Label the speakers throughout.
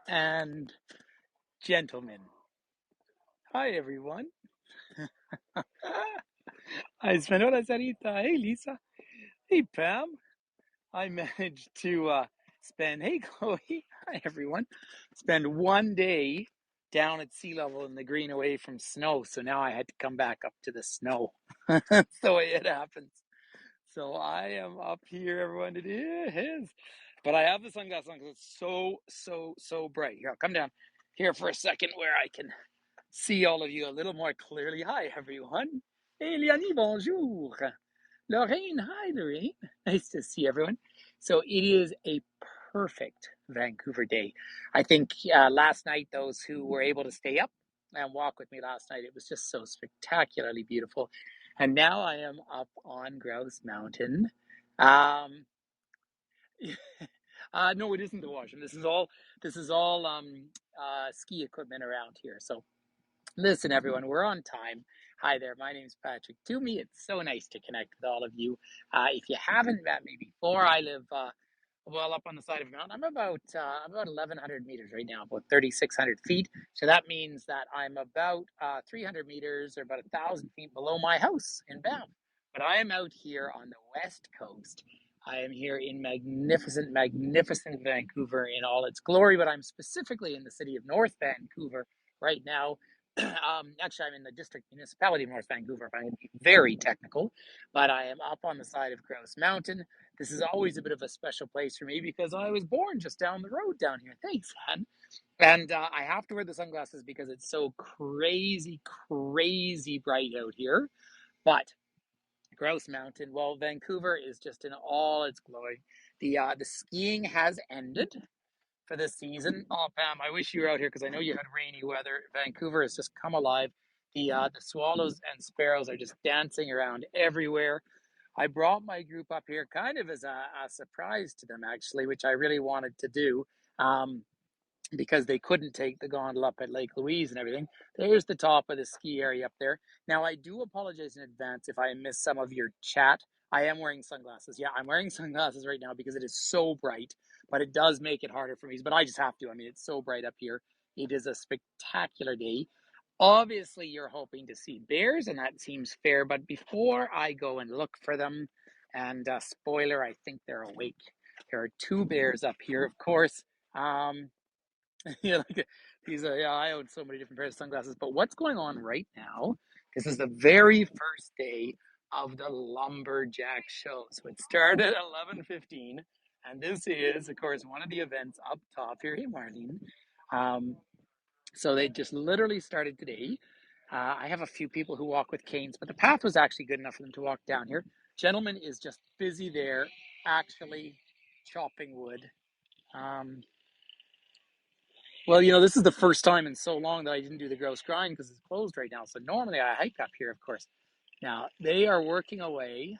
Speaker 1: and gentlemen. Hi, everyone. Hi, Spanola Sarita. Hey, Lisa. Hey, Pam. I managed to spend, hey, Chloe. Hi, everyone. Spend one day down at sea level in the green away from snow. So now I had to come back up to the snow. That's the way it happens. So I am up here, everyone. It is. But I have the sunglasses on because it's so bright. Here, I'll come down here for a second where I can see all of you a little more clearly. Hi, everyone. Hey, Leonie, bonjour. Lorraine, hi, Lorraine. Nice to see everyone. So it is a perfect Vancouver day. I think last night, those who were able to stay up and walk with me last night, it was just so spectacularly beautiful. And now I am up on Grouse Mountain. Um, no, it isn't the washroom. This is all ski equipment around here. So listen, everyone, we're on time. Hi there, my name is Patrick Toomey. It's so nice to connect with all of you. If you haven't met me before, I live well up on the side of a mountain. I'm about 1,100 meters right now, about 3,600 feet. So that means that I'm about 300 meters or about 1,000 feet below my house in Banff. But I am out here on the west coast. I am here in magnificent Vancouver in all its glory, but I'm specifically in the city of North Vancouver right now. Actually, I'm in the district municipality of North Vancouver, if I'm going to be very technical, but I am up on the side of Grouse Mountain. This is always a bit of a special place for me because I was born just down the road down here. Thanks, man. And I have to wear the sunglasses because it's so crazy bright out here. But Grouse Mountain, well, Vancouver is just in all its glory. The skiing has ended for this season. Oh, Pam, I wish you were out here because I know you had rainy weather. Vancouver has just come alive. The swallows and sparrows are just dancing around everywhere. I brought my group up here kind of as a surprise to them, actually, which I really wanted to do. Um, because they couldn't take the gondola up at Lake Louise and everything. There's the top of the ski area up there. Now, I do apologize in advance if I miss some of your chat. I am wearing sunglasses. Yeah, I'm wearing sunglasses right now because it is so bright, but it does make it harder for me. But I just have to. I mean, it's so bright up here. It is a spectacular day. Obviously, you're hoping to see bears, and that seems fair. But before I go and look for them, and spoiler, I think they're awake. There are two bears up here, of course. Um, yeah, yeah, I own so many different pairs of sunglasses. But what's going on right now? This is the very first day of the Lumberjack show. So it started at 11:15, and this is, of course, one of the events up top here. Hey, Marlene. Um, so they just literally started today. I have a few people who walk with canes, but the path was actually good enough for them to walk down here. Gentleman is just busy there, actually chopping wood. Um, well, this is the first time in so long that I didn't do the grouse grind because it's closed right now. So normally I hike up here, of course. Now they are working away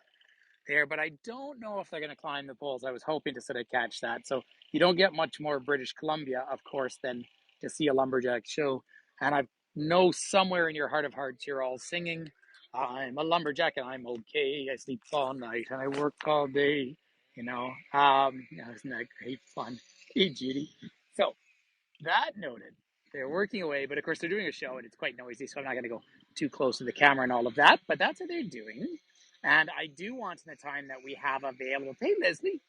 Speaker 1: there, but I don't know if they're going to climb the poles. I was hoping to sort of catch that. So you don't get much more British Columbia, of course, than to see a lumberjack show. And I know somewhere in your heart of hearts you're all singing, "I'm a lumberjack and I'm okay. I sleep all night and I work all day." Isn't that great fun? Hey, Judy. So that noted, they're working away, but of course they're doing a show and it's quite noisy, so I'm not going to go too close to the camera and all of that, but that's what they're doing. And I do want, in the time that we have available, hey, Leslie,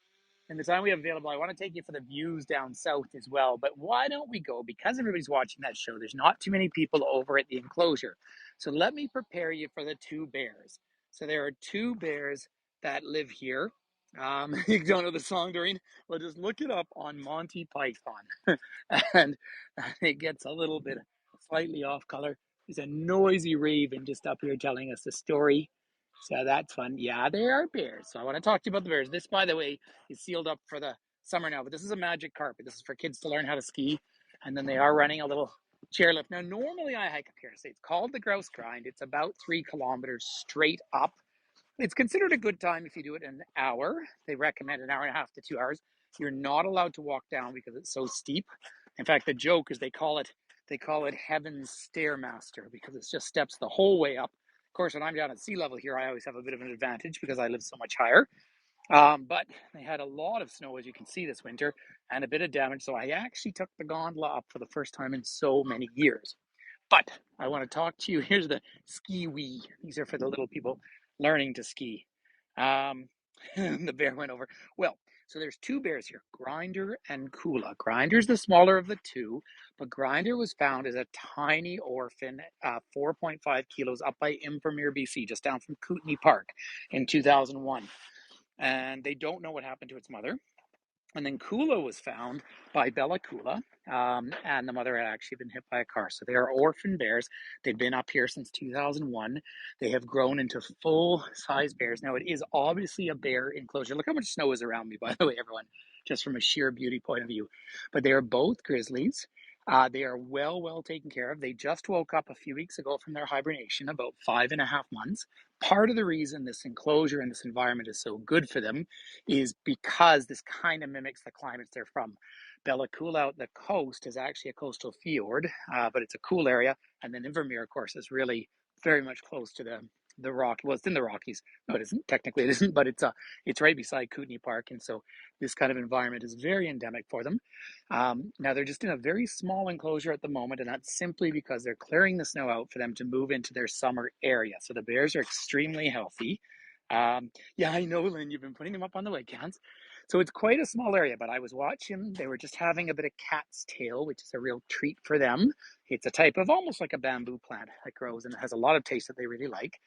Speaker 1: in the time we have available, I want to take you for the views down south as well. But why don't we go? Because everybody's watching that show, there's not too many people over at the enclosure. So let me prepare you for the two bears. So there are two bears that live here. You don't know the song, Doreen? Well, just look it up on Monty Python. And it gets a little bit slightly off color. There's a noisy raven just up here telling us the story. So that's fun. Yeah, they are bears. So I want to talk to you about the bears. This, by the way, is sealed up for the summer now, but this is a magic carpet. This is for kids to learn how to ski. And then they are running a little chairlift. Now, normally I hike up here. So it's called the Grouse Grind. It's about 3 kilometers straight up. It's considered a good time if you do it in an hour. They recommend an hour and a half to 2 hours. You're not allowed to walk down because it's so steep. In fact, the joke is they call it Heaven's Stairmaster because it's just steps the whole way up. Of course, when I'm down at sea level here, I always have a bit of an advantage because I live so much higher. But they had a lot of snow, as you can see, this winter, and a bit of damage. So I actually took the gondola up for the first time in so many years. But I want to talk to you. Here's the ski wee. These are for the little people learning to ski. Um, the bear went over. Well, so there's two bears here, Grinder and Kula. Grinder's the smaller of the two, but Grinder was found as a tiny orphan, 4.5 kilos, up by Invermere, BC, just down from Kootenay Park in 2001. And they don't know what happened to its mother. And then Kula was found by Bella Kula, and the mother had actually been hit by a car. So they are orphan bears. They've been up here since 2001. They have grown into full-size bears. Now, it is obviously a bear enclosure. Look how much snow is around me, by the way, everyone, just from a sheer beauty point of view. But they are both grizzlies. They are well taken care of. They just woke up a few weeks ago from their hibernation, about 5.5 months. Part of the reason this enclosure and this environment is so good for them is because this kind of mimics the climates they're from. Bella Coola out the coast is actually a coastal fjord, but it's a cool area. And then Invermere, of course, is really very much close to the rock. Well, it's in the Rockies. No, it isn't. Technically, it isn't, but it's right beside Kootenay Park, and so this kind of environment is very endemic for them. Now they're just in a very small enclosure at the moment, and that's simply because they're clearing the snow out for them to move into their summer area. So the bears are extremely healthy. Yeah, I know, Lynn, you've been putting them up on the webcams. So it's quite a small area, but I was watching, they were just having a bit of cat's tail, which is a real treat for them. It's a type of almost like a bamboo plant that grows and it has a lot of taste that they really like.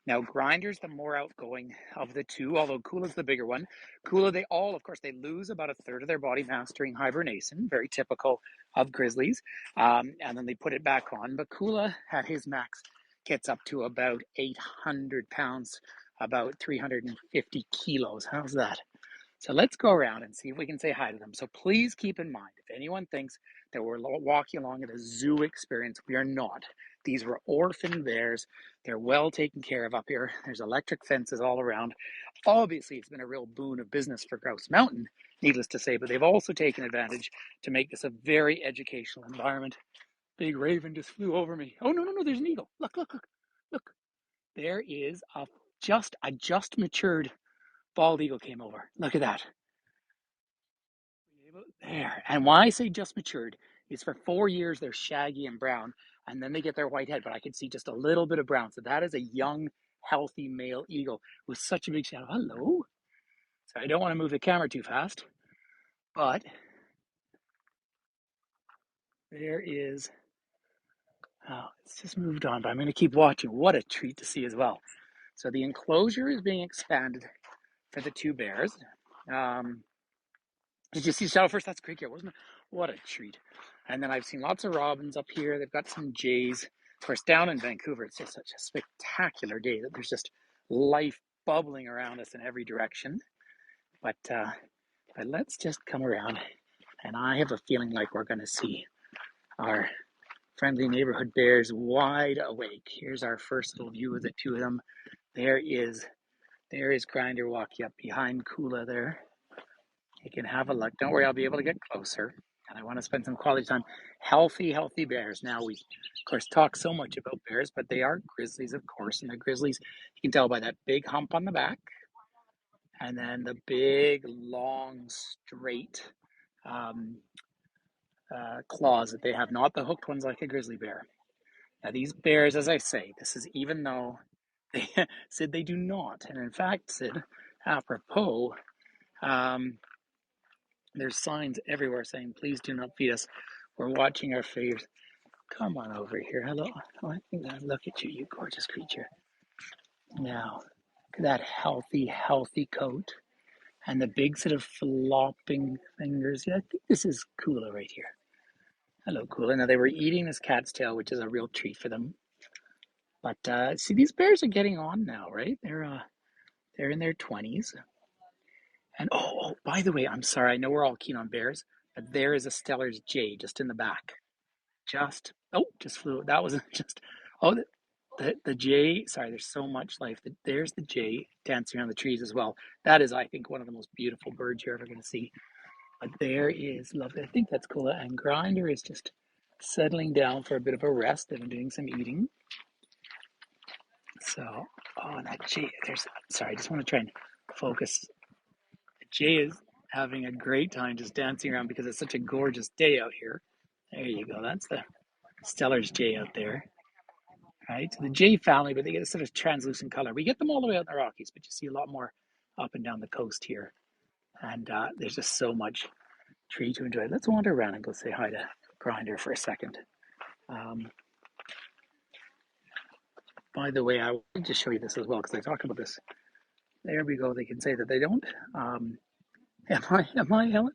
Speaker 1: Now, Grinder's the more outgoing of the two, although Kula's the bigger one. Kula, they all, of course, they lose about a third of their body mass during hibernation, very typical of grizzlies, and then they put it back on. But Kula, at his max, gets up to about 800 pounds, about 350 kilos. How's that? So let's go around and see if we can say hi to them. So please keep in mind, if anyone thinks that we're walking along at a zoo experience, we are not. These were orphan bears. They're well taken care of up here. There's electric fences all around. Obviously, it's been a real boon of business for Grouse Mountain, needless to say, but they've also taken advantage to make this a very educational environment. Big raven just flew over me. Oh, no, there's an eagle. Look. There is a just matured bald eagle came over. Look at that. There. And why I say just matured is for 4 years they're shaggy and brown, and then they get their white head, but I can see just a little bit of brown. So that is a young, healthy male eagle with such a big shadow. Hello. So I don't want to move the camera too fast, but there is, oh, it's just moved on, but I'm going to keep watching. What a treat to see as well. So the enclosure is being expanded for the two bears. Did you see shadow first? That's great here, wasn't it? What a treat. And then I've seen lots of robins up here. They've got some jays. Of course, down in Vancouver, it's just such a spectacular day that there's just life bubbling around us in every direction. But let's just come around. And I have a feeling like we're going to see our friendly neighborhood bears wide awake. Here's our first little view of the two of them. There is Grinder walking up behind Kula there. You can have a look. Don't worry, I'll be able to get closer. And I want to spend some quality time. Healthy bears. Now, we, of course, talk so much about bears, but they are grizzlies, of course. And the grizzlies, you can tell by that big hump on the back. And then the big, long, straight claws that they have, not the hooked ones like a grizzly bear. Now, these bears, as I say, this is even though they said they do not. And in fact, Sid, apropos, there's signs everywhere saying, please do not feed us. We're watching our faves. Come on over here. Hello. Oh, I think that. Look at you, you gorgeous creature. Now, look at that healthy coat. And the big sort of flopping fingers. Yeah, I think this is Kula right here. Hello, Kula. Now, they were eating this cat's tail, which is a real treat for them. But see, these bears are getting on now, right? They're in their 20s. And by the way, I'm sorry, I know we're all keen on bears, but there is a Stellar's jay just in the back. Just flew. That was just, oh, the jay, sorry, there's so much life. There's the jay dancing around the trees as well. That is, I think, one of the most beautiful birds you're ever going to see. But there is lovely. I think that's cool. And Grinder is just settling down for a bit of a rest. They've been doing some eating. So, that jay, sorry, I just want to try and focus Jay is having a great time just dancing around because it's such a gorgeous day out here. There you go. That's the Stellar's jay out there. Right? So the jay family, but they get a sort of translucent color. We get them all the way out in the Rockies, but you see a lot more up and down the coast here. And there's just so much tree to enjoy. Let's wander around and go say hi to Grinder for a second. Um, by the way, I wanted to show you this as well because I talk about this. There we go. They can say that they don't. Am I, Helen?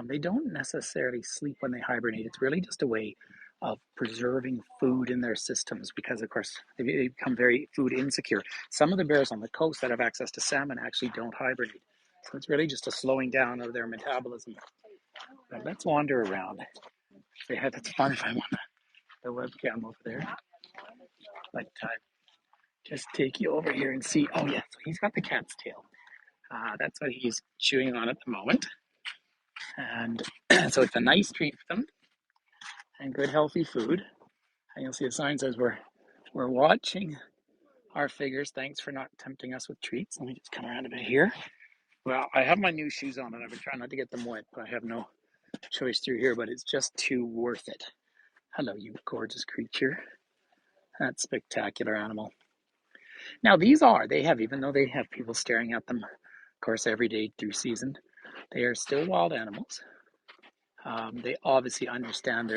Speaker 1: They don't necessarily sleep when they hibernate. It's really just a way of preserving food in their systems because, of course, they become very food insecure. Some of the bears on the coast that have access to salmon actually don't hibernate. So it's really just a slowing down of their metabolism. But let's wander around. Yeah, that's fun if I want the webcam over there. But just take you over here and see. Oh, yeah, so he's got the cat's tail. That's what he's chewing on at the moment. And so it's a nice treat for them and good healthy food. And you'll see a sign says we're watching our figures. Thanks for not tempting us with treats. Let me just come around a bit here. Well, I have my new shoes on and I've been trying not to get them wet, but I have no choice through here, but it's just too worth it. Hello, you gorgeous creature. That spectacular animal. Now they have, even though they have people staring at them, of course, every day through season, they are still wild animals. They obviously understand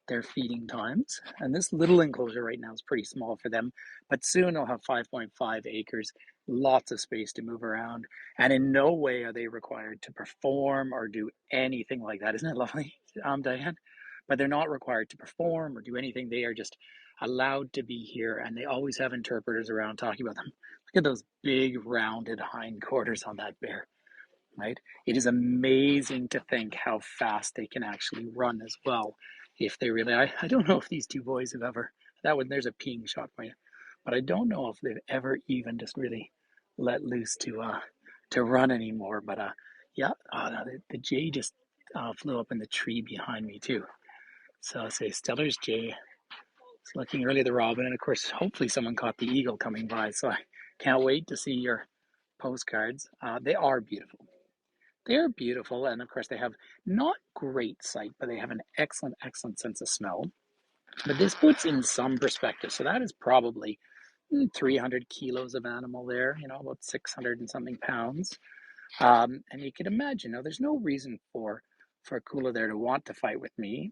Speaker 1: their feeding times. And this little enclosure right now is pretty small for them, but soon they'll have 5.5 acres, lots of space to move around. And in no way are they required to perform or do anything like that. Isn't it lovely, Diane? But they're not required to perform or do anything. They are just allowed to be here, and they always have interpreters around talking about them. Look at those big rounded hindquarters on that bear. Right? It is amazing to think how fast they can actually run as well. If they really, I don't know if these two boys have ever, that one, there's a peeing shot for you, but I don't know if they've ever even just really let loose to run anymore. But yeah, the jay just flew up in the tree behind me too. So I'll say Stellar's jay. It's looking early at the robin, and of course, hopefully someone caught the eagle coming by. So I can't wait to see your postcards. They are beautiful. They're beautiful, and of course they have not great sight, but they have an excellent, excellent sense of smell. But this puts in some perspective. So that is probably 300 kilos of animal there, about 600 and something pounds. And you can imagine, now there's no reason for Kula there to want to fight with me.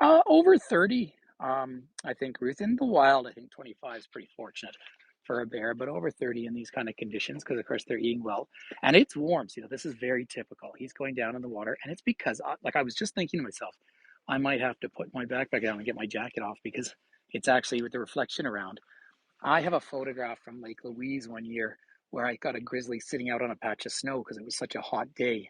Speaker 1: Over 30, I think, Ruth. In the wild, I think 25 is pretty fortunate for a bear, but over 30 in these kind of conditions, because of course they're eating well. And it's warm. So, this is very typical. He's going down in the water, and it's because, I was just thinking to myself, I might have to put my backpack down and get my jacket off because it's actually with the reflection around. I have a photograph from Lake Louise one year where I got a grizzly sitting out on a patch of snow because it was such a hot day.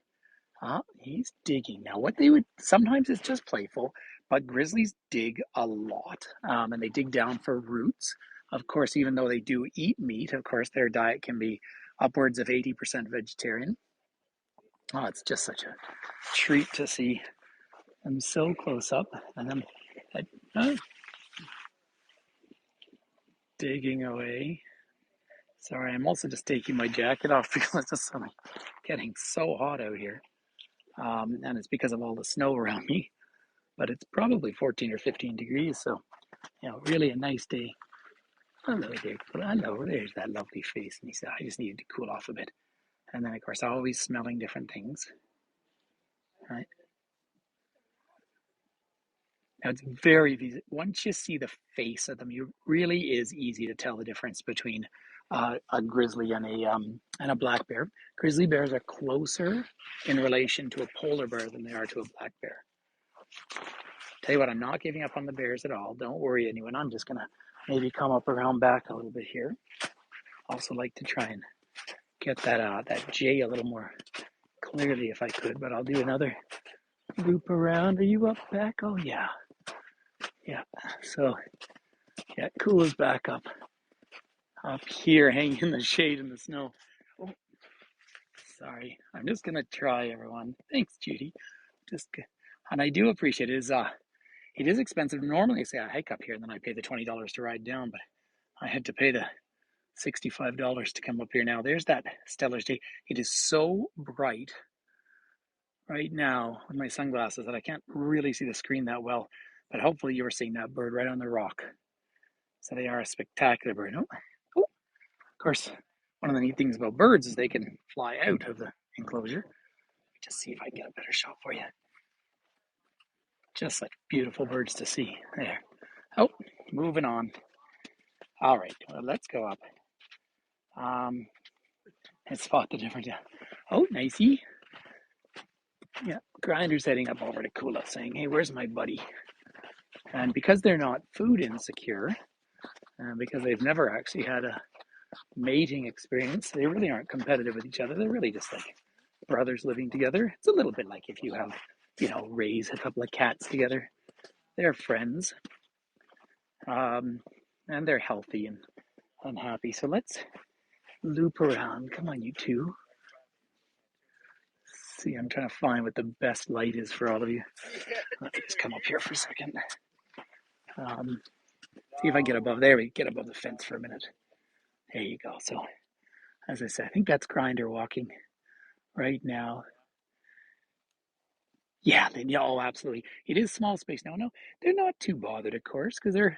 Speaker 1: He's digging. Now, what they would, sometimes it's just playful, but grizzlies dig a lot, and they dig down for roots. Of course, even though they do eat meat, of course, their diet can be upwards of 80% vegetarian. Oh, it's just such a treat to see them so close up, and them digging away. Sorry, I'm also just taking my jacket off because it's just getting so hot out here. And it's because of all the snow around me, but it's probably 14 or 15 degrees, so really a nice day. Hello there. Hello, there's that lovely face. And he said, I just needed to cool off a bit. And then, of course, always smelling different things. Right? Now, it's very easy. Once you see the face of them, it really is easy to tell the difference between a grizzly and a black bear. Grizzly bears are closer in relation to a polar bear than they are to a black bear. Tell you what, I'm not giving up on the bears at all. Don't worry, anyone. I'm just going to maybe come up around back a little bit here. Also like to try and get that jay a little more clearly if I could, but I'll do another loop around. Are you up back? Oh, yeah. Yeah. So, yeah, Kula's back up here, hanging in the shade in the snow. Oh, sorry. I'm just going to try, everyone. Thanks, Judy. And I do appreciate it. It is expensive. Normally, I say I hike up here and then I pay the $20 to ride down, but I had to pay the $65 to come up here now. There's that stellar day. It is so bright right now with my sunglasses that I can't really see the screen that well, but hopefully you're seeing that bird right on the rock. So they are a spectacular bird. Oh, of course, one of the neat things about birds is they can fly out of the enclosure. Just see if I can get a better shot for you. Just like beautiful birds to see. There. Oh, moving on. All right, well, let's go up. And spot the difference. Oh, nicey. Yeah, Grinder's heading up over to Kula saying, hey, where's my buddy? And because they're not food insecure, because they've never actually had a mating experience, they really aren't competitive with each other. They're really just like brothers living together. It's a little bit like if you have, raise a couple of cats together. They're friends. And they're healthy and happy. So let's loop around. Come on, you two. See, I'm trying to find what the best light is for all of you. Let me just come up here for a second. See if I get above there. We get above the fence for a minute. There you go. So, as I said, I think that's Grinder walking right now. Yeah, oh, absolutely. It is small space now. No, they're not too bothered, of course, because they're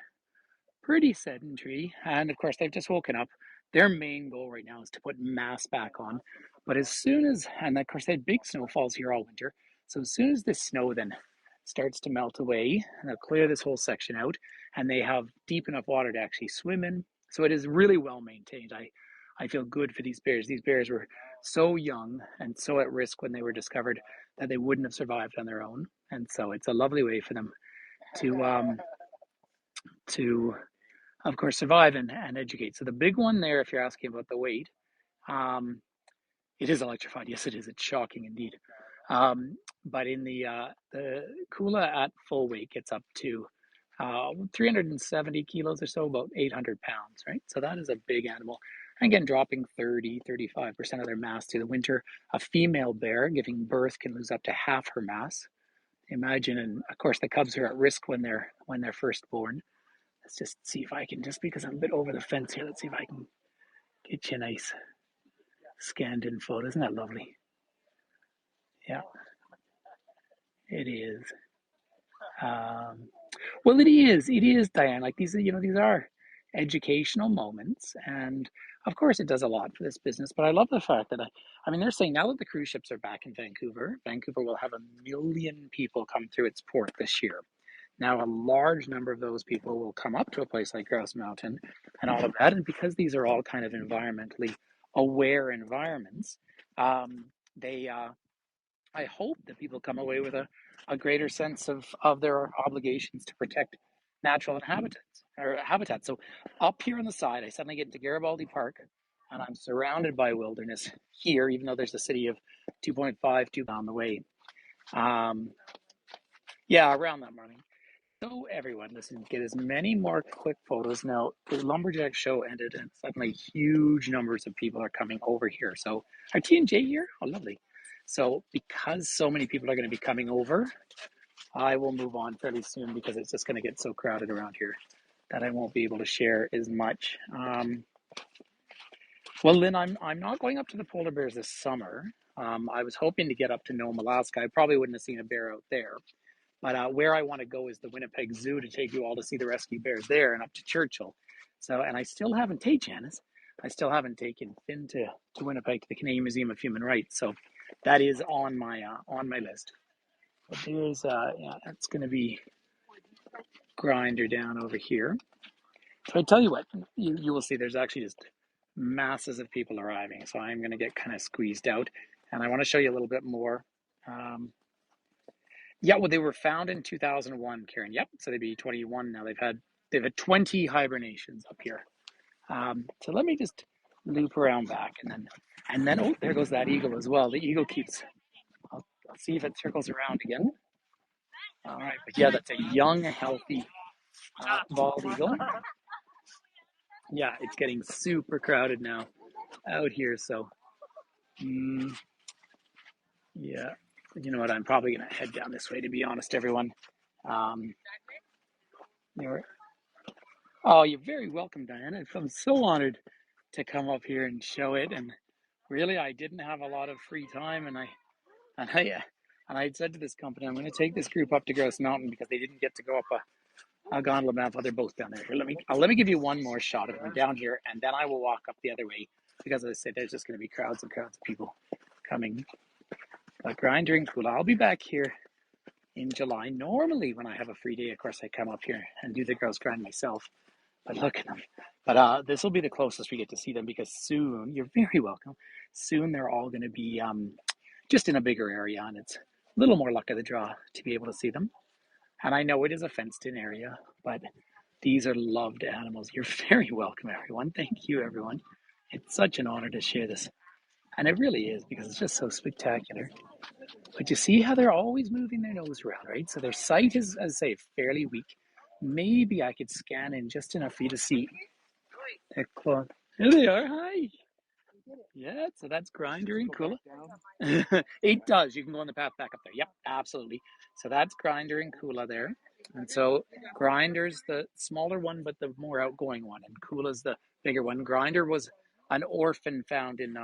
Speaker 1: pretty sedentary. And of course, they've just woken up. Their main goal right now is to put mass back on. But as soon as, and of course, they had big snowfalls here all winter. So as soon as this snow then starts to melt away, and they'll clear this whole section out, and they have deep enough water to actually swim in. So it is really well maintained. I feel good for these bears. These bears were so young and so at risk when they were discovered that they wouldn't have survived on their own. And so it's a lovely way for them to of course, survive and educate. So the big one there, if you're asking about the weight, it is electrified. Yes, it is. It's shocking indeed. But in the Kula at full weight gets up to 370 kilos or so, about 800 pounds, right? So that is a big animal. And again, dropping 35% of their mass to the winter. A female bear giving birth can lose up to half her mass. Imagine, and of course, the cubs are at risk when they're first born. Let's just see if I can, just because I'm a bit over the fence here, let's see if I can get you a nice scanned in photo. Isn't that lovely? Yeah, it is. Well, it is, Diane. Like these are educational moments. And of course it does a lot for this business. But I love the fact that, I mean, they're saying now that the cruise ships are back in Vancouver, Vancouver will have 1 million people come through its port this year. Now, a large number of those people will come up to a place like Grouse Mountain and all of that. And because these are all kind of environmentally aware environments, I hope that people come away with a greater sense of their obligations to protect natural habitats. So up here on the side, I suddenly get into Garibaldi Park, and I'm surrounded by wilderness here, even though there's a city of 2.5 on the way. Yeah, around that morning. So everyone, listen, get as many more quick photos. Now, the Lumberjack show ended and suddenly huge numbers of people are coming over here. So are T&J here? Oh, lovely. So because so many people are going to be coming over, I will move on fairly soon because it's just going to get so crowded around here that I won't be able to share as much. Well, Lynn, I'm not going up to the polar bears this summer. I was hoping to get up to Nome, Alaska. I probably wouldn't have seen a bear out there. But where I want to go is the Winnipeg Zoo to take you all to see the rescue bears there and up to Churchill. So, and I still haven't taken Janice. I still haven't taken Finn to Winnipeg to the Canadian Museum of Human Rights. So that is on my list. But there's that's going to be Grinder down over here. So I tell you what, you will see there's actually just masses of people arriving. So I'm going to get kind of squeezed out, and I want to show you a little bit more. Yeah, well, they were found in 2001, Karen. Yep, so they'd be 21 now. They've had 20 hibernations up here. So let me just loop around back, and then oh, there goes that eagle as well. The eagle keeps. I'll see if it circles around again. All right, but yeah, that's a young, healthy bald eagle. Yeah, it's getting super crowded now out here. So, yeah. You know what? I'm probably going to head down this way, to be honest, everyone. Oh, you're very welcome, Diana. I'm so honored to come up here and show it. And really, I didn't have a lot of free time, and I had said to this company, I'm going to take this group up to Grouse Mountain because they didn't get to go up a gondola map. They're both down there. Here, let me give you one more shot of them down here, and then I will walk up the other way because, as I said, there's just going to be crowds and crowds of people coming. But Grinder and Kula, I'll be back here in July. Normally, when I have a free day, of course, I come up here and do the Grouse Grind myself. But look at them. But this will be the closest we get to see them because soon, you're very welcome, soon they're all going to be just in a bigger area, and it's a little more luck of the draw to be able to see them. And I know it is a fenced-in area, but these are loved animals. You're very welcome, everyone. Thank you, everyone. It's such an honor to share this. And it really is because it's just so spectacular. But you see how they're always moving their nose around, right? So their sight is, as I say, fairly weak. Maybe I could scan in just enough for you to see. They're close. Here they are. Hi. Yeah, so that's Grinder and Kula. It does. You can go on the path back up there. Yep, absolutely. So that's Grinder and Kula there. And so Grinder's the smaller one, but the more outgoing one. And Kula's the bigger one. Grinder was an orphan found in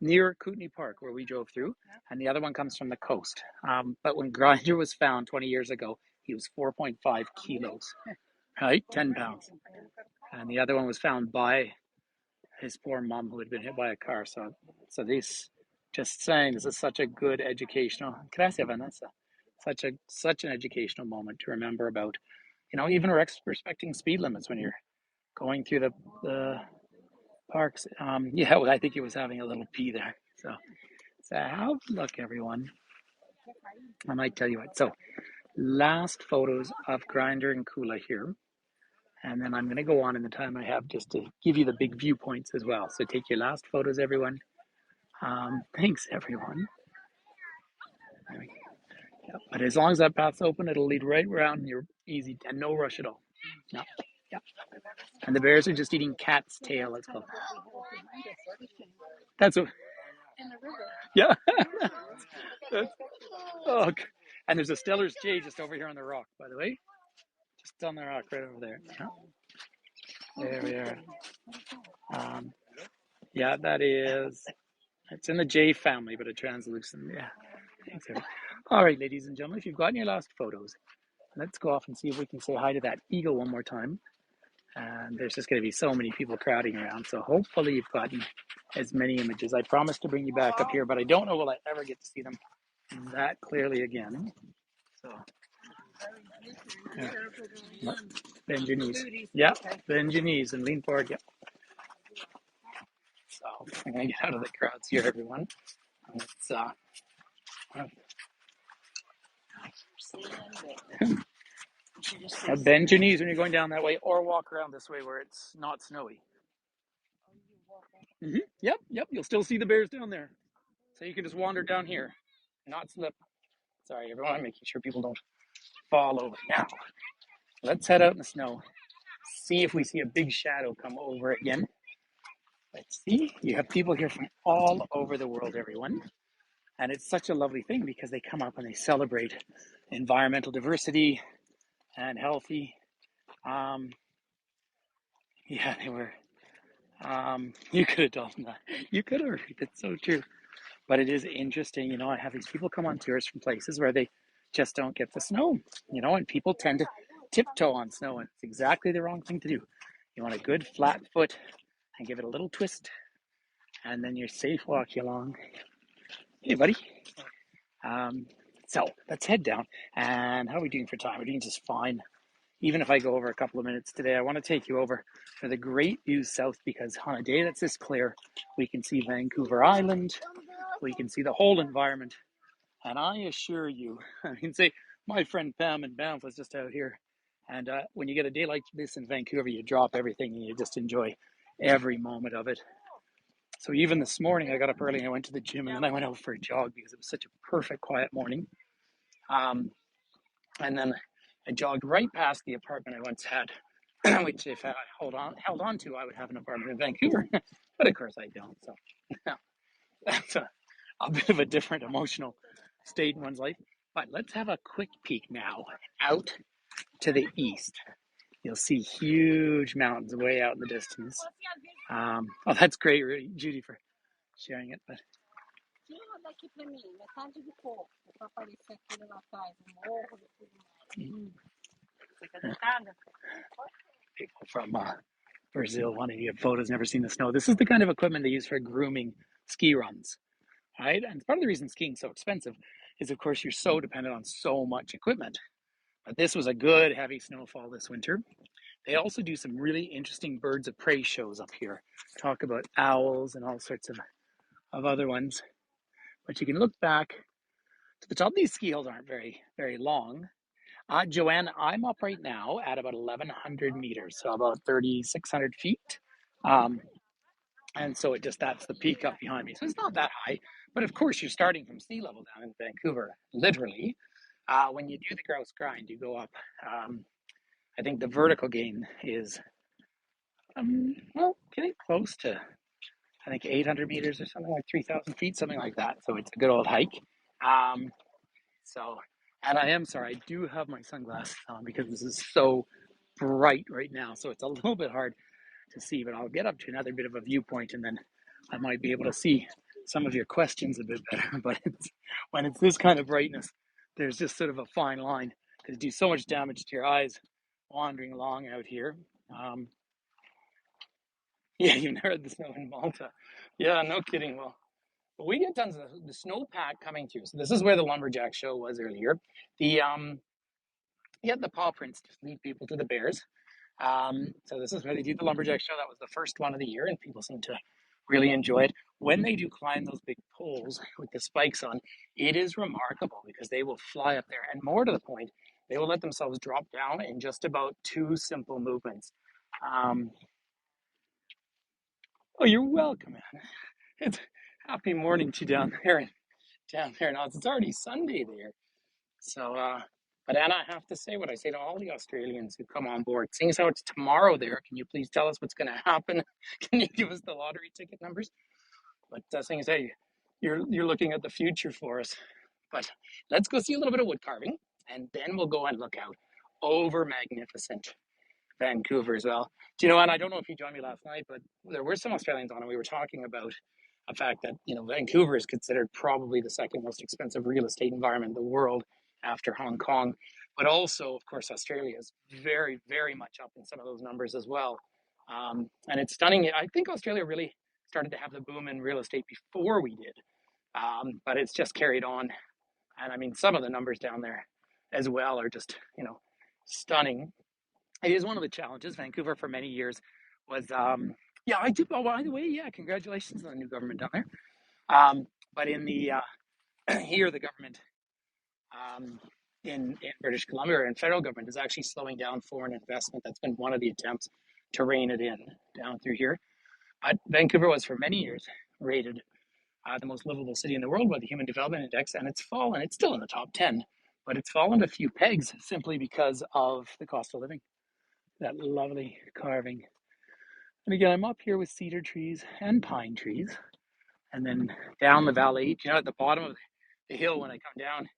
Speaker 1: near Kootenay Park, where we drove through. And the other one comes from the coast. But when Grinder was found 20 years ago, he was 4.5 kilos, right? 10 pounds. And the other one was found by his poor mom who had been hit by a car. So this, just saying, this is such a good educational. Gracias, Vanessa. Such an educational moment to remember about. Even respecting speed limits when you're going through the parks. Well, I think he was having a little pee there. So have a look, everyone. I might tell you what. So last photos of Grinder and Kula here. And then I'm going to go on in the time I have just to give you the big viewpoints as well. So take your last photos, everyone. Thanks, everyone. Yep. But as long as that path's open, it'll lead right around. And you're easy and no rush at all. No. Yep. And the bears are just eating cat's tail, it's called. That's what. In the river. Yeah. Oh, and there's a Steller's Jay just over here on the rock, by the way. Just on the rock right over there. Yeah. There we are. Yeah, that is. It's in the J family, but a translucent. Yeah. Thanks, all right, ladies and gentlemen, if you've gotten your last photos, let's go off and see if we can say hi to that eagle one more time. And there's just going to be so many people crowding around. So hopefully you've gotten as many images. I promised to bring you back up here, but I don't know will I ever get to see them that clearly again. So, yeah. Bend your knees. Yeah, bend your knees and lean forward. Yep. So I'm going to get out of the crowds here, everyone. It's bend your knees when you're going down that way, or walk around this way where it's not snowy. Mm-hmm. Yep. You'll still see the bears down there, so you can just wander down here, not slip. Sorry, everyone. I'm making sure people don't fall over. Now, let's head out in the snow. See if we see a big shadow come over again. Let's see. You have people here from all over the world, everyone. And it's such a lovely thing because they come up and they celebrate environmental diversity and healthy. Yeah, they were. You could have done that. You could have. It's so true. But it is interesting, I have these people come on tours from places where they just don't get the snow, and people tend to tiptoe on snow, and it's exactly the wrong thing to do. You want a good flat foot and give it a little twist, and then you're safe walking along. Hey, buddy. So let's head down. And how are we doing for time? We're doing just fine. Even if I go over a couple of minutes today, I want to take you over for the great views south because on a day that's this clear, we can see Vancouver Island, we can see the whole environment. And I assure you, say my friend Pam in Banff was just out here. And when you get a day like this in Vancouver, you drop everything and you just enjoy every moment of it. So even this morning, I got up early and I went to the gym and then I went out for a jog because it was such a perfect, quiet morning. And then I jogged right past the apartment I once had, which if I held on to, I would have an apartment in Vancouver. But of course I don't. So that's a bit of a different emotional state in one's life. But let's have a quick peek now out to the east. You'll see huge mountains way out in the distance. Oh, that's great, Judy, for sharing it. But
Speaker 2: Tira daqui pra mim, metade do corpo, pra aparecer aquele lá atrás, o morro e tudo mais. Fica deitada?
Speaker 1: people from Brazil wanting to get photos, never seen the snow. This is the kind of equipment they use for grooming ski runs, right? And part of the reason skiing's so expensive is, of course, you're so dependent on so much equipment. But this was a good heavy snowfall this winter. They also do some really interesting birds of prey shows up here. Talk about owls and all sorts of other ones. But you can look back to the top. These ski hills aren't very, very long. Joanne, I'm up right now at about 1,100 meters, so about 3,600 feet. Um, and so that's the peak up behind me. So it's not that high. But of course, you're starting from sea level down in Vancouver, literally. When you do the grouse grind, you go up. I think the vertical gain is, getting close to, I think, 800 meters or something, like 3,000 feet, something like that. So it's a good old hike. Um, and I am sorry, I do have my sunglasses on because this is so bright right now. So it's a little bit hard to see, but I'll get up to another bit of a viewpoint and then I might be able to see some of your questions a bit better. But when it's this kind of brightness, there's just sort of a fine line because you do so much damage to your eyes wandering along out here. Yeah, you've never had the snow in Malta. Yeah, no kidding. Well, we get tons of the snowpack coming through. So this is where the Lumberjack show was earlier. The the paw prints to lead people to the bears. So this is where they do the Lumberjack show. That was the first one of the year, and people seem to really enjoy it. When they do climb those big poles with the spikes on, it is remarkable because they will fly up there, and more to the point, they will let themselves drop down in just about two simple movements. Oh, you're welcome, man. It's happy morning to you down there. Now it's already Sunday there. So, but Anna, I have to say what I say to all the Australians who come on board. Seeing as how it's tomorrow there, can you please tell us what's going to happen? Can you give us the lottery ticket numbers? But seeing as how you're looking at the future for us. But let's go see a little bit of wood carving, and then we'll go and look out over magnificent Vancouver as well. Do you know, and I don't know if you joined me last night, but there were some Australians on, and we were talking about a fact that, Vancouver is considered probably the second most expensive real estate environment in the world after Hong Kong. But also, of course, Australia is very, very much up in some of those numbers as well. And it's stunning. I think Australia really started to have the boom in real estate before we did. But it's just carried on. And I mean, some of the numbers down there as well are just, stunning. It is one of the challenges. Vancouver for many years was, I do. Oh, by the way, yeah, congratulations on the new government down there. But in the here, the government in British Columbia and federal government is actually slowing down foreign investment. That's been one of the attempts to rein it in down through here. But Vancouver was for many years rated the most livable city in the world by the Human Development Index, and it's fallen. It's still in the top 10, but it's fallen a few pegs simply because of the cost of living. That lovely carving. And again, I'm up here with cedar trees and pine trees. And then down the valley, at the bottom of the hill when I come down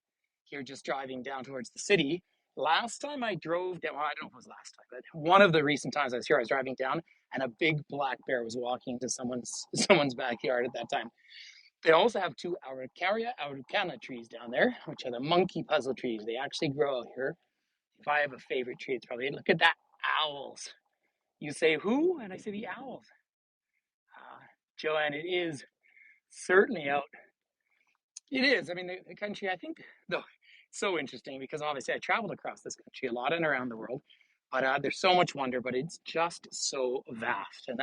Speaker 1: here, just driving down towards the city. Last time I drove down, well, I don't know if it was last time, but one of the recent times I was here, I was driving down and a big black bear was walking into someone's backyard at that time. They also have two Araucaria araucana trees down there, which are the monkey puzzle trees. They actually grow out here. If I have a favorite tree, it's probably, look at that, owls. You say who? And I say the owls. Joanne, it is certainly out. It is. I mean, the country, I think, though, it's so interesting because obviously I traveled across this country a lot and around the world, but there's so much wonder, but it's just so vast. And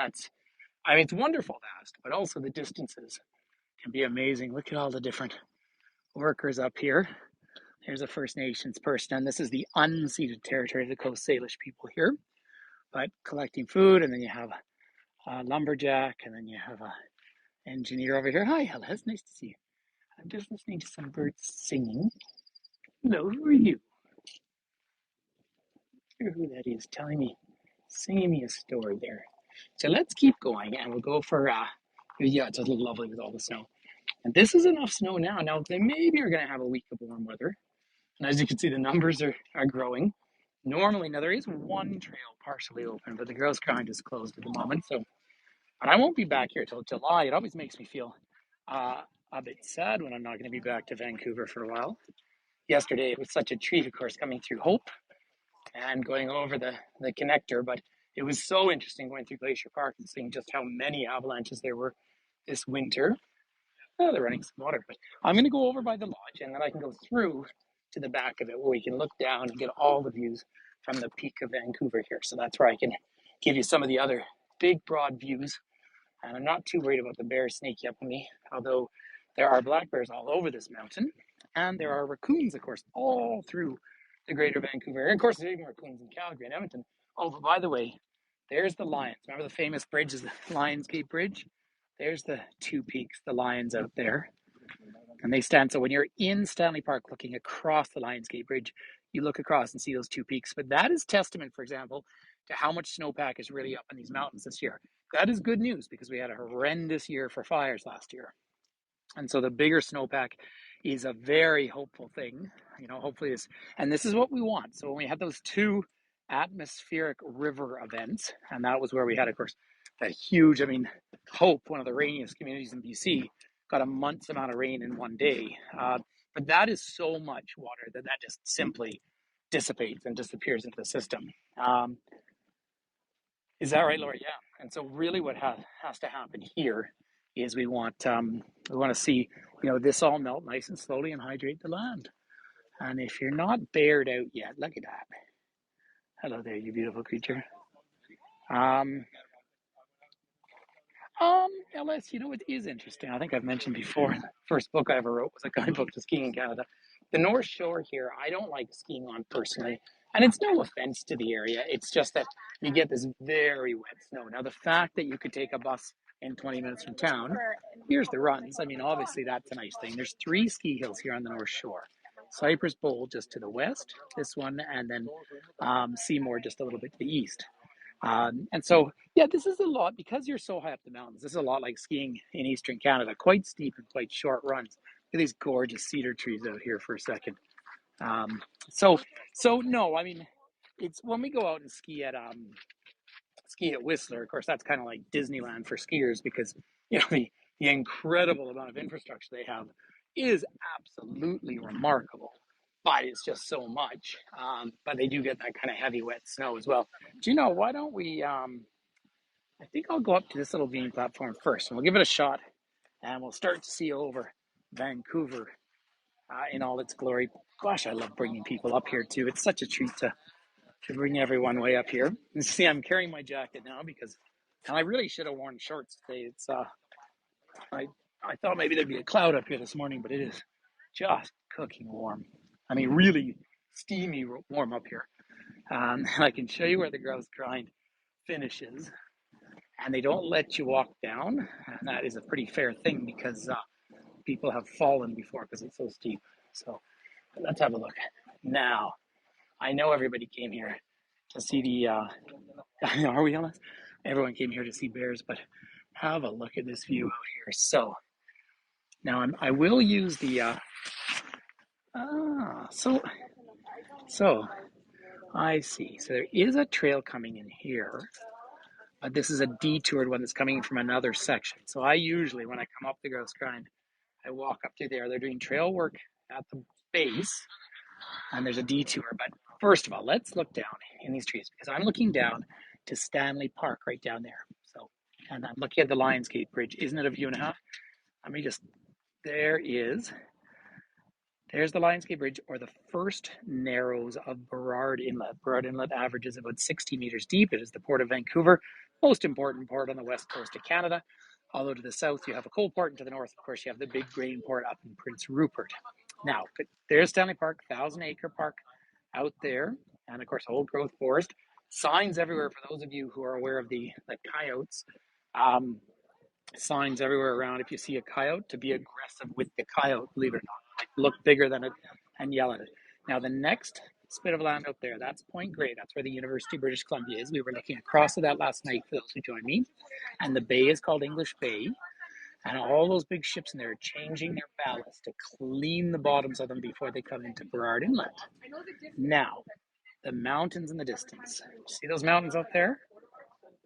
Speaker 1: it's wonderful vast, but also the distances can be amazing. Look at all the different workers up here. There's a First Nations person, and this is the unceded territory of the Coast Salish people here, but collecting food, and then you have a lumberjack, and then you have a engineer over here. Hi, Hella, it's nice to see you. I'm just listening to some birds singing. Hello, who are you? I wonder who that is singing me a story there. So let's keep going, and we'll go for, it's a little lovely with all the snow. And this is enough snow now. Now, they maybe are going to have a week of warm weather. And as you can see, the numbers are growing. Normally, now there is one trail partially open, but the Grouse grind is closed at the moment. So And I won't be back here till July. It always makes me feel a bit sad when I'm not going to be back to Vancouver for a while. Yesterday, it was such a treat, of course, coming through Hope and going over the connector, but it was so interesting going through Glacier Park and seeing just how many avalanches there were this winter. Oh, they're running some water, but I'm going to go over by the lodge and then I can go through to the back of it where we can look down and get all the views from the peak of Vancouver here. So that's where I can give you some of the other big, broad views. And I'm not too worried about the bears sneaking up on me, although there are black bears all over this mountain. And there are raccoons, of course, all through the greater Vancouver area. Of course, there's even raccoons in Calgary and Edmonton. Oh, but by the way, there's the Lions. Remember the famous bridge is the Lions Gate Bridge? There's the two peaks, the lions out there. And they stand, so when you're in Stanley Park looking across the Lions Gate Bridge, you look across and see those two peaks. But that is testament, for example, to how much snowpack is really up in these mountains this year. That is good news because we had a horrendous year for fires last year. And so the bigger snowpack is a very hopeful thing. Hopefully this is what we want. So when we had those two atmospheric river events, and that was where we had, of course, that huge, Hope, one of the rainiest communities in BC, got a month's amount of rain in one day. But that is so much water that just simply dissipates and disappears into the system. Is that right, Laura? Yeah. And so really what has to happen here is we want to see, this all melt nice and slowly and hydrate the land. And if you're not bared out yet, look at that. Hello there, you beautiful creature. Ellis, it is interesting. I think I've mentioned before, the first book I ever wrote was a guidebook to skiing in Canada. The North Shore here, I don't like skiing on personally. And it's no offense to the area. It's just that you get this very wet snow. Now, the fact that you could take a bus in 20 minutes from town, here's the runs. Obviously, that's a nice thing. There's 3 ski hills here on the North Shore. Cypress Bowl just to the west, this one, and then Seymour just a little bit to the east. And so, this is a lot, because you're so high up the mountains, this is a lot like skiing in Eastern Canada, quite steep and quite short runs. Look at these gorgeous cedar trees out here for a second. So no, it's when we go out and ski at Whistler, of course, that's kind of like Disneyland for skiers because, the incredible amount of infrastructure they have is absolutely remarkable. But it's just so much. But they do get that kind of heavy, wet snow as well. Do why don't we, I think I'll go up to this little viewing platform first, and we'll give it a shot, and we'll start to see over Vancouver in all its glory. Gosh, I love bringing people up here, too. It's such a treat to bring everyone way up here. You see, I'm carrying my jacket now and I really should have worn shorts today. It's, I thought maybe there'd be a cloud up here this morning, but it is just cooking warm. Really steamy warm up here. And I can show you where the Grouse grind finishes. And they don't let you walk down. And that is a pretty fair thing because people have fallen before because it's so steep. So let's have a look. Now, I know everybody came here to see the, are we honest? Everyone came here to see bears, but have a look at this view out here. So now I will use the, so I see. So there is a trail coming in here, but this is a detoured one that's coming from another section. So I usually, when I come up the Grouse grind, I walk up to there. They're doing trail work at the base, and there's a detour. But first of all, let's look down in these trees because I'm looking down to Stanley Park right down there. So, and I'm looking at the Lions Gate Bridge. Isn't it a view and a half? There's the Lions Gate Bridge, or the first narrows of Burrard Inlet. Burrard Inlet averages about 60 meters deep. It is the port of Vancouver, most important port on the west coast of Canada. Although to the south, you have a coal port, and to the north, of course, you have the big grain port up in Prince Rupert. Now, there's Stanley Park, 1,000-acre park out there, and of course, old growth forest. Signs everywhere for those of you who are aware of the coyotes. Signs everywhere around if you see a coyote to be aggressive with the coyote, believe it or not. Look bigger than it and yell at it. Now, the next spit of land out there, that's Point Grey. That's where the University of British Columbia is. We were looking across at that last night for those who joined me. And the bay is called English Bay. And all those big ships in there are changing their ballast to clean the bottoms of them before they come into Burrard Inlet. Now, the mountains in the distance. See those mountains out there?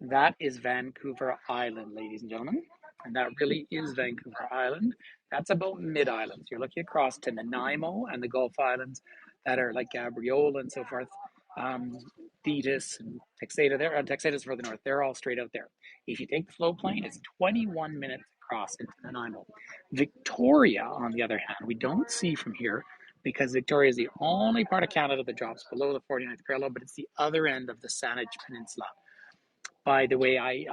Speaker 1: That is Vancouver Island, ladies and gentlemen. And that really is Vancouver Island. That's about mid-island. You're looking across to Nanaimo and the Gulf Islands that are like Gabriola and so forth. Um, Thetis and Texada there. Texada's further north. They're all straight out there. If you take the flow plane, it's 21 minutes across into Nanaimo. Victoria, on the other hand, we don't see from here because Victoria is the only part of Canada that drops below the 49th parallel, but it's the other end of the Saanich Peninsula. By the way, I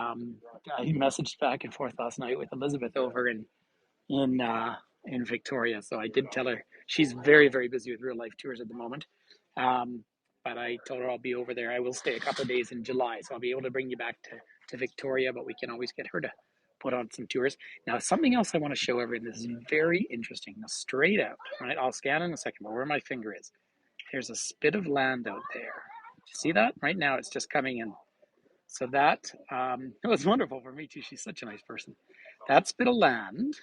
Speaker 1: messaged back and forth last night with Elizabeth over in in Victoria, so I did tell her she's very busy with real life tours at the moment. But I told her I'll be over there. I will stay a couple of days in July, so I'll be able to bring you back to Victoria. But we can always get her to put on some tours. Now, something else I want to show everyone. This is very interesting. Now, straight out, right? I'll scan in a second, but where my finger is, there's a spit of land out there. You see that? Right now, it's just coming in. So that it was wonderful for me too. She's such a nice person. That spit of land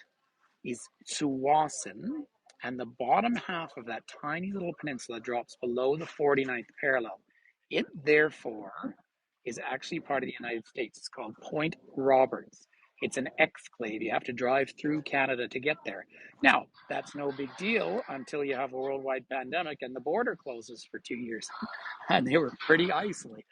Speaker 1: is Tsawwassen, and the bottom half of that tiny little peninsula drops below the 49th parallel. It therefore is actually part of the United States. It's called Point Roberts. It's an exclave. You have to drive through Canada to get there. Now, that's no big deal until you have a worldwide pandemic and the border closes for 2 years. And they were pretty isolated.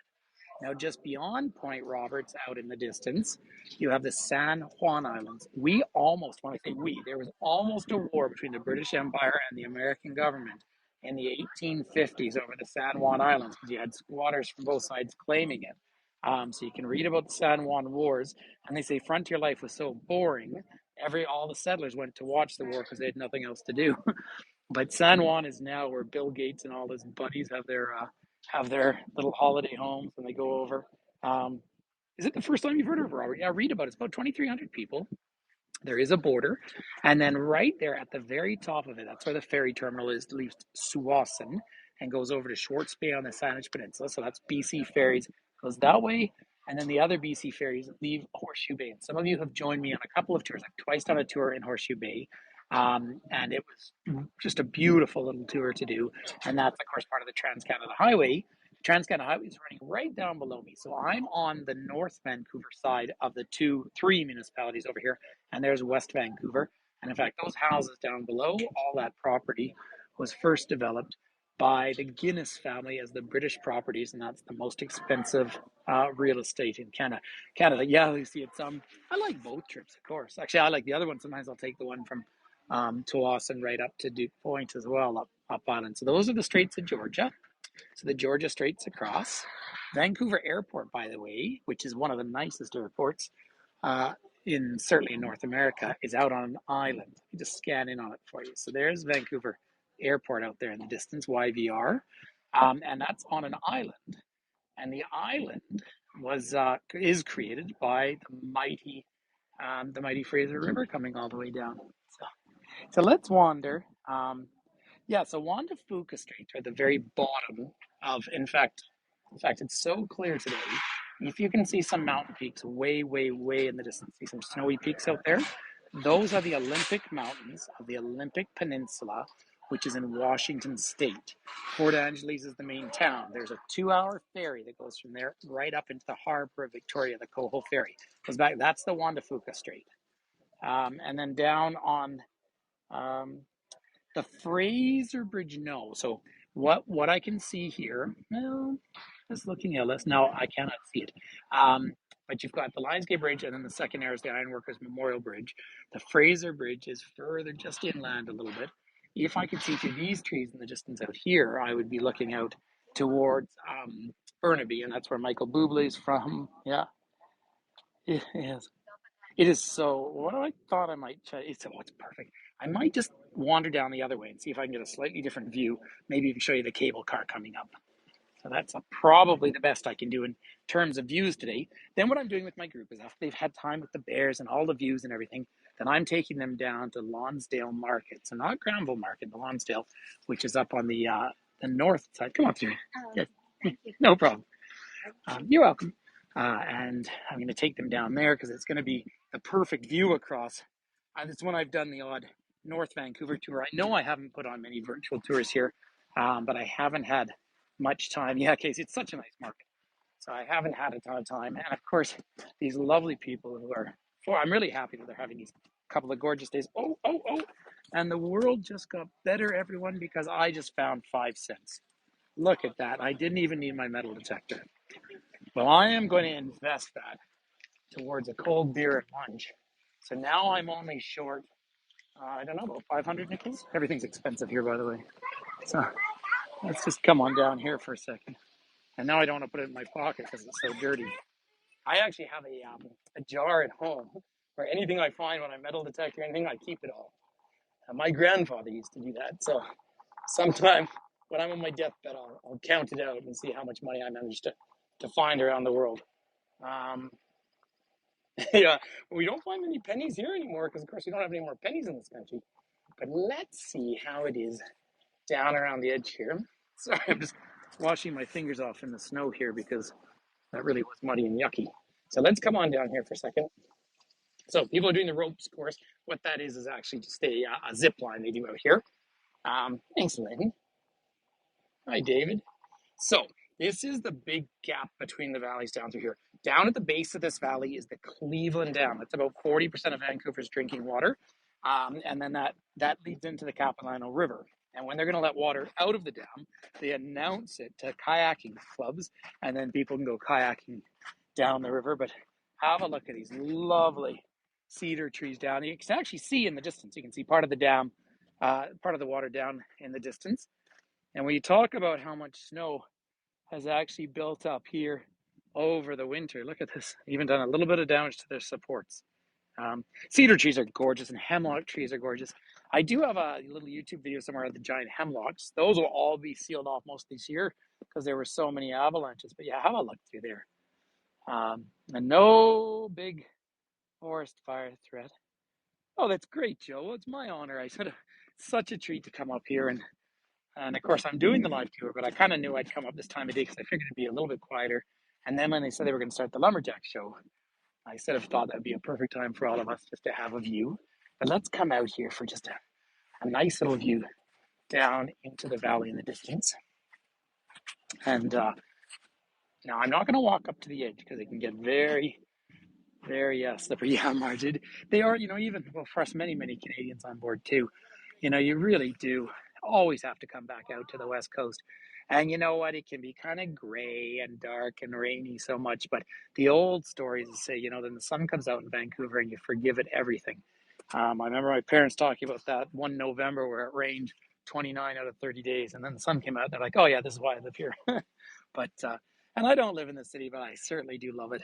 Speaker 1: Now, just beyond Point Roberts, out in the distance, you have the San Juan Islands. We almost, when I say we, there was almost a war between the British Empire and the American government in the 1850s over the San Juan Islands because you had squatters from both sides claiming it. So you can read about the San Juan Wars, and they say frontier life was so boring, all the settlers went to watch the war because they had nothing else to do. But San Juan is now where Bill Gates and all his buddies have their little holiday homes and they go over. Um, is it the first time you've heard of it, Robert? Yeah, read about it. It's about 2,300 people. There is a border. And then right there at the very top of it, that's where the ferry terminal is, leaves Tsawwassen and goes over to Schwartz Bay on the Saanich Peninsula. So that's BC Ferries, goes that way. And then the other BC ferries leave Horseshoe Bay. And some of you have joined me on a couple of tours. I've twice done a tour in Horseshoe Bay. And it was just a beautiful little tour to do. And that's, of course, part of the Trans-Canada Highway. The Trans-Canada Highway is running right down below me. So I'm on the North Vancouver side of the three municipalities over here. And there's West Vancouver. And in fact, those houses down below, all that property was first developed by the Guinness family as the British properties, and that's the most expensive real estate in Canada. Yeah, you see it's I like both trips, of course. Actually, I like the other one. Sometimes I'll take the one from Tsawwassen right up to Duke Point as well, up island. So those are the Straits of Georgia. So the Georgia Straits across. Vancouver Airport, by the way, which is one of the nicest airports certainly in North America, is out on an island. Let me just scan in on it for you. So there's Vancouver Airport out there in the distance, YVR, and that's on an island. And the island is created by the mighty Fraser River coming all the way down. So let's wander. So Juan de Fuca Strait are the very bottom of, in fact, it's so clear today. If you can see some mountain peaks way in the distance, see some snowy peaks out there, those are the Olympic Mountains of the Olympic Peninsula, which is in Washington State. Port Angeles is the main town. There's a 2-hour ferry that goes from there right up into the harbor of Victoria, the Coho Ferry. Goes back. That's the Juan de Fuca Strait. And then down on the Fraser Bridge, no. So what I can see here, well, just looking at this, no, I cannot see it. But you've got the Lionsgate Bridge, and then the second there is the Ironworkers Memorial Bridge. The Fraser Bridge is further just inland a little bit. If I could see through these trees in the distance out here, I would be looking out towards Burnaby, and that's where Michael Bublé is from. Yeah, it is. It is so. What I thought I might try. It's perfect. I might just wander down the other way and see if I can get a slightly different view. Maybe even show you the cable car coming up. So that's probably the best I can do in terms of views today. Then what I'm doing with my group is after they've had time with the bears and all the views and everything, then I'm taking them down to Lonsdale Market. So not Granville Market, but Lonsdale, which is up on the north side. Come on, Judy. Yes. No problem. You're welcome. And I'm going to take them down there because it's going to be the perfect view across. It's when I've done the odd North Vancouver tour. I know I haven't put on many virtual tours here, but I haven't had much time. Yeah, Casey, it's such a nice market. So I haven't had a ton of time. And of course, these lovely people who are, I'm really happy that they're having these couple of gorgeous days. Oh, oh, oh. And the world just got better, everyone, because I just found 5 cents. Look at that. I didn't even need my metal detector. Well, I am going to invest that towards a cold beer at lunch. So now I'm only short, I don't know, about 500 nickels. Everything's expensive here, by the way. So let's just come on down here for a second. And now I don't want to put it in my pocket because it's so dirty. I actually have a jar at home where anything I find when I metal detect or anything, I keep it all. My grandfather used to do that. So sometime when I'm on my deathbed, I'll count it out and see how much money I managed to find around the world. Yeah, we don't find many pennies here anymore because, of course, we don't have any more pennies in this country. But let's see how it is down around the edge here. Sorry, I'm just washing my fingers off in the snow here because that really was muddy and yucky. So let's come on down here for a second. So people are doing the ropes course. What that is actually just a zip line they do out here. Thanks, Lynn. Hi, David. So this is the big gap between the valleys down through here. Down at the base of this valley is the Cleveland Dam. That's about 40% of Vancouver's drinking water. And then that leads into the Capilano River. And when they're going to let water out of the dam, they announce it to kayaking clubs, and then people can go kayaking down the river. But have a look at these lovely cedar trees down. You can actually see in the distance. You can see part of the dam, part of the water down in the distance. And when you talk about how much snow has actually built up here over the winter, look at this, even done a little bit of damage to their supports. Cedar trees are gorgeous and hemlock trees are gorgeous. I do have a little YouTube video somewhere of the giant hemlocks. Those will all be sealed off most this year because there were so many avalanches. But yeah, have a look through there. And no big forest fire threat. Oh, that's great, Joe. It's my honor. I said, it's such a treat to come up here. And of course, I'm doing the live tour, but I kind of knew I'd come up this time of day because I figured it'd be a little bit quieter. And then when they said they were going to start the Lumberjack show, I sort of thought that'd be a perfect time for all of us just to have a view. But let's come out here for just a nice little view down into the valley in the distance. And now I'm not going to walk up to the edge because it can get very, very slippery. Yeah, Margid. They are, even, well, for us, many, many Canadians on board too. You really do always have to come back out to the West Coast. And you know what? It can be kind of gray and dark and rainy so much. But the old stories say, then the sun comes out in Vancouver and you forgive it everything. I remember my parents talking about that one November where it rained 29 out of 30 days. And then the sun came out. And they're like, oh, yeah, this is why I live here. But, and I don't live in the city, but I certainly do love it.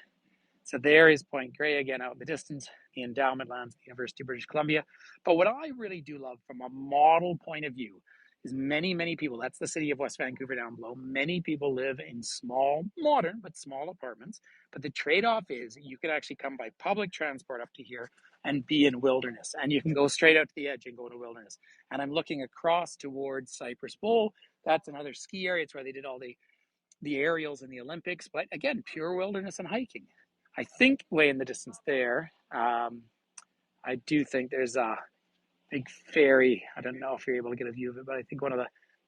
Speaker 1: So there is Point Grey again out in the distance, the endowment lands of the University of British Columbia. But what I really do love from a model point of view is many, many people, that's the city of West Vancouver down below, many people live in small, modern, but small apartments. But the trade-off is you can actually come by public transport up to here and be in wilderness. And you can go straight out to the edge and go to wilderness. And I'm looking across towards Cypress Bowl. That's another ski area. It's where they did all the aerials in the Olympics. But again, pure wilderness and hiking. I think way in the distance there, I do think there's a big ferry. I don't know if you're able to get a view of it, but I think one of the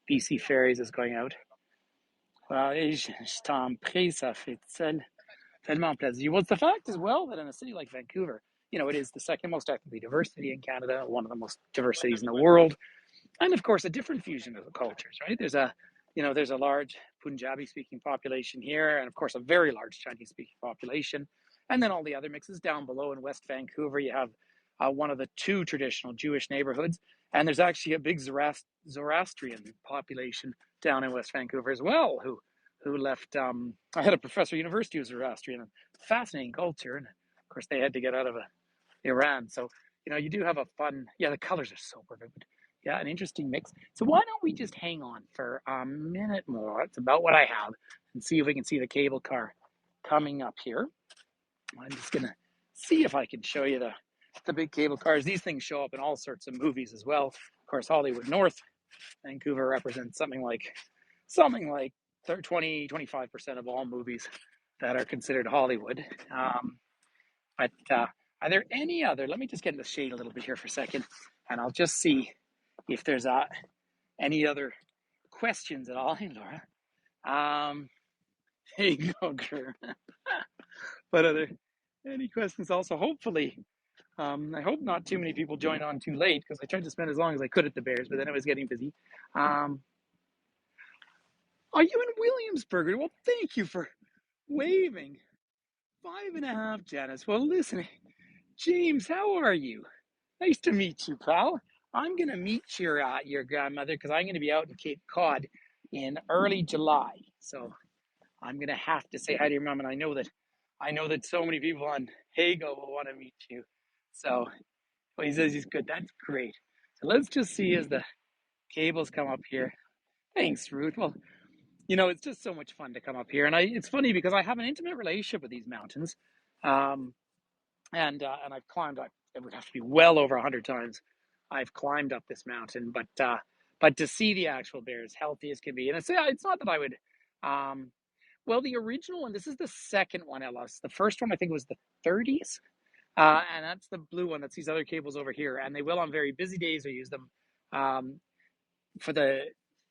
Speaker 1: BC ferries is going out. Well, je t'en prie, ça fait tellement plaisir. Well, it's the fact as well that in a city like Vancouver, it is the second most ethnically diverse city in Canada, one of the most diverse cities in the world. And of course, a different fusion of cultures, right? There's a large Punjabi-speaking population here, and of course, a very large Chinese-speaking population. And then all the other mixes down below in West Vancouver. You have one of the two traditional Jewish neighborhoods, and there's actually a big Zoroastrian population down in West Vancouver as well, who left. I had a professor at university who was Zoroastrian, fascinating culture, and of course, they had to get out of Iran. So you do have a fun. Yeah, the colors are so perfect. But yeah, an interesting mix. So why don't we just hang on for a minute more? It's about what I have, and see if we can see the cable car coming up here. I'm just gonna see if I can show you the big cable cars. These things show up in all sorts of movies as well. Of course, Hollywood North, Vancouver represents something like 20-25% of all movies that are considered Hollywood. But are there any other? Let me just get in the shade a little bit here for a second, and I'll just see if there's any other questions at all. Hey, Laura. There you go, Drew. But are there any questions also? Hopefully, I hope not too many people join on too late because I tried to spend as long as I could at the Bears, but then it was getting busy. Um, are you in Williamsburg? Well, thank you for waving. 5.5, Janice. Well, listen, James, how are you? Nice to meet you, pal. I'm gonna meet your grandmother because I'm gonna be out in Cape Cod in early July. So I'm gonna have to say hi to your mom, and I know that so many people on Hago will want to meet you. So well, he says he's good. That's great. So let's just see as the cables come up here. Thanks, Ruth. Well, it's just so much fun to come up here, and it's funny because I have an intimate relationship with these mountains, um, and I've climbed up. It would have to be well over 100 times. I've climbed up this mountain, but to see the actual bears, healthy as can be, and it's not that I would. Um, well, the original one. This is the second one, Ellis. The first one I think was the 30s. And that's the blue one. That's these other cables over here, and they will on very busy days or use them um, for the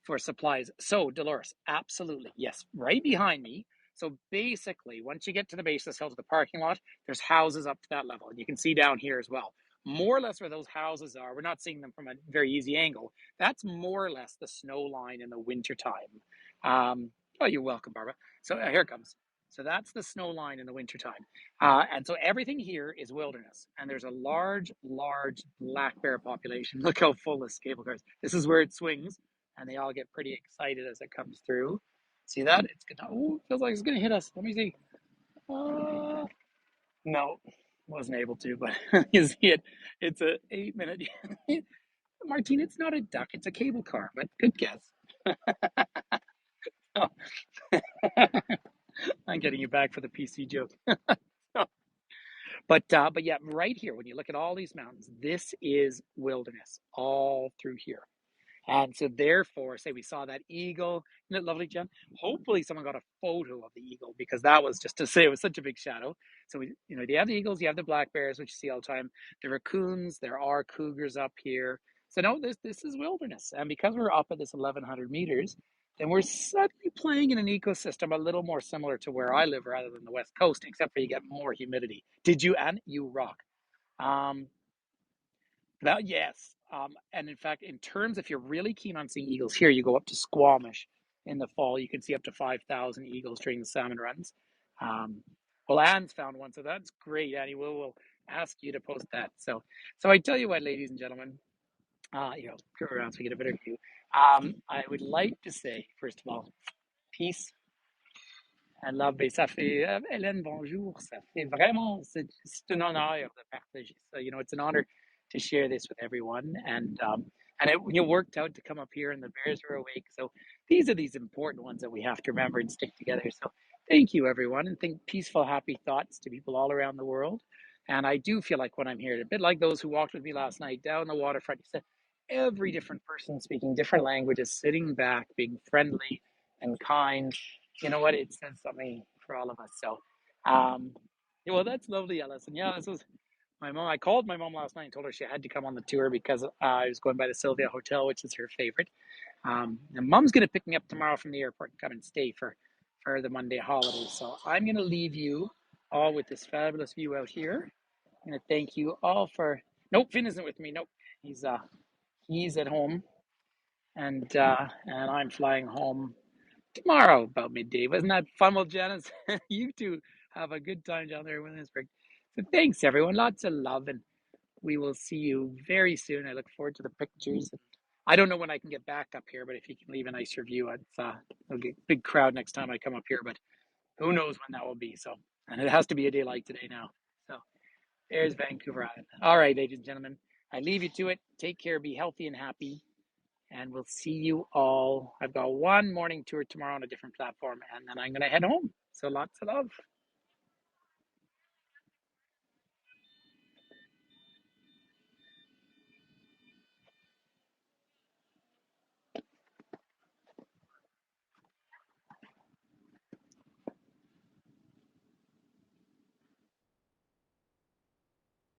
Speaker 1: for supplies. So Dolores, absolutely yes, right behind me. So basically, once you get to the base of this hill to the parking lot, there's houses up to that level, and you can see down here as well. More or less where those houses are, we're not seeing them from a very easy angle. That's more or less the snow line in the wintertime. Oh, you're welcome, Barbara. So here it comes. So that's the snow line in the wintertime. And so everything here is wilderness. And there's a large, large black bear population. Look how full this cable car is. This is where it swings, and they all get pretty excited as it comes through. See that? It's gonna. Oh, feels like it's gonna hit us. Let me see. No, wasn't able to, but you see it. It's a 8 minute. Martine, it's not a duck. It's a cable car. But good guess. Oh. I'm getting you back for the PC joke. But yeah, right here, when you look at all these mountains, this is wilderness all through here. And so therefore, say we saw that eagle. Isn't it lovely, Jen? Hopefully someone got a photo of the eagle because that was just to say it was such a big shadow. So you have the eagles, you have the black bears, which you see all the time, the raccoons, there are cougars up here. So no, this is wilderness. And because we're up at this 1100 meters, then we're suddenly playing in an ecosystem a little more similar to where I live rather than the West Coast, except for you get more humidity. Did you, Anne? You rock. Um, that yes, and in fact, in terms, if you're really keen on seeing eagles here, you go up to Squamish in the fall. You can see up to 5,000 eagles during the salmon runs. Um, well, Anne's found one, so that's great, Annie. We'll ask you to post that. So I tell you what, ladies and gentlemen, go around so we get a better view. I would like to say, first of all, peace and love. Et ça fait, Hélène, bonjour. Ça fait vraiment, c'est un honneur de partager ça. It's an honor to share this with everyone. And it worked out to come up here, and the bears are awake. So these are these important ones that we have to remember and stick together. So thank you, everyone, and think peaceful, happy thoughts to people all around the world. And I do feel like when I'm here, a bit like those who walked with me last night down the waterfront, you said every different person speaking different languages, sitting back, being friendly and kind. You know what? It says something for all of us. So, yeah, well, that's lovely, Alice. And yeah, this was my mom. I called my mom last night and told her she had to come on the tour because I was going by the Sylvia Hotel, which is her favorite. And mom's going to pick me up tomorrow from the airport and come and stay for the Monday holiday. So I'm going to leave you all with this fabulous view out here. I'm going to thank you all for. Nope, Finn isn't with me. Nope, he's at home, and I'm flying home tomorrow about midday. Wasn't that fun? Well, Janice, you two have a good time down there in Williamsburg. So thanks, everyone. Lots of love, and we will see you very soon. I look forward to the pictures. I don't know when I can get back up here, but if you can leave a nice review, it'll get a big crowd next time I come up here, but who knows when that will be. So, and it has to be a day like today now. So there's Vancouver Island. All right, ladies and gentlemen, I leave you to it. Take care, be healthy and happy. And we'll see you all. I've got one morning tour tomorrow on a different platform, and then I'm going to head home. So lots of love.